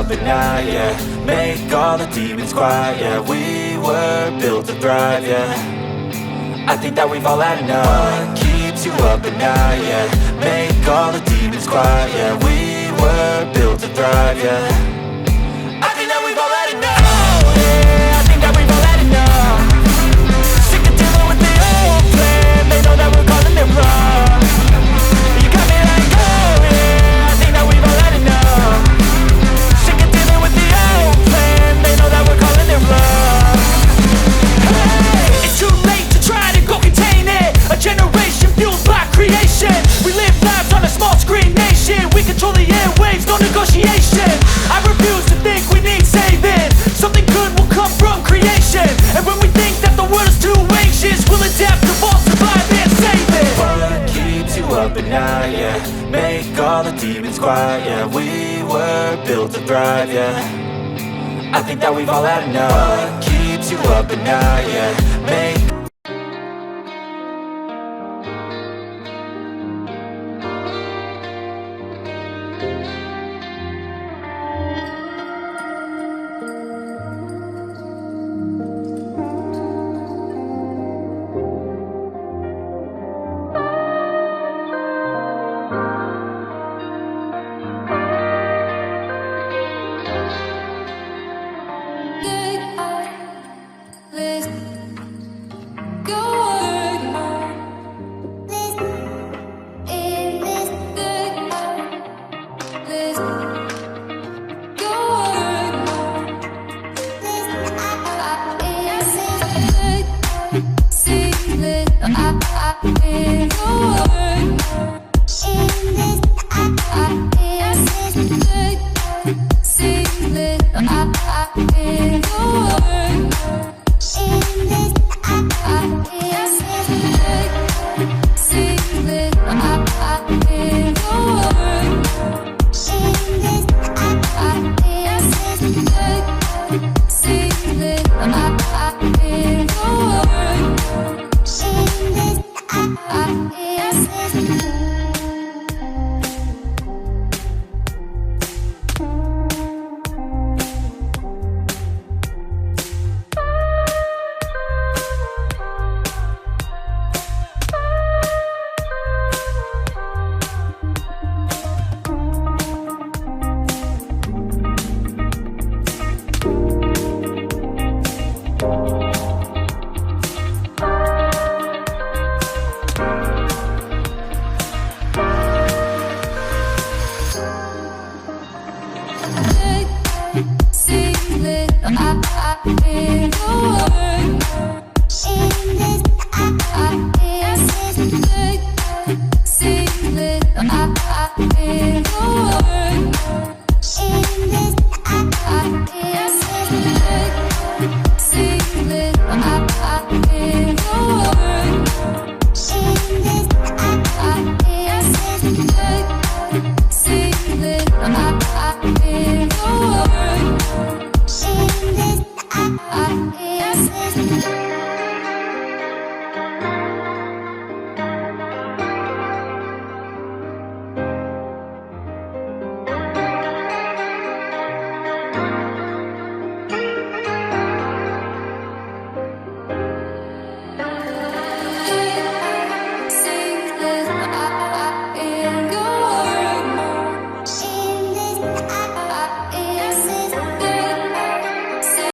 up at night, yeah. Make all the demons quiet, yeah. We were built to thrive, yeah. I think that we've all had enough. What keeps you up at night, yeah. Make all the demons quiet, yeah. We were built to thrive, yeah. I think that we've all had enough. Oh yeah, I think that we've all had enough. Sick of dealing with the old plan. They know that we're calling it wrong. You got me like, oh yeah, I think that we've all had enough. Sick of dealing with the old plan. They know that we're calling it wrong. Hey, it's too late to try to go contain it. A generation fueled by creation. We live lives on a small screen nation. We control the airwaves, no negotiation. I refuse to think we need saving. Something good will come from creation. And when we think that the world is too anxious, we'll adapt, evolve, survive and save it. What keeps you up at night, yeah. Make all the demons quiet, yeah. We were built to thrive, yeah. I think that we've all had enough. What keeps you up at night, yeah. Make I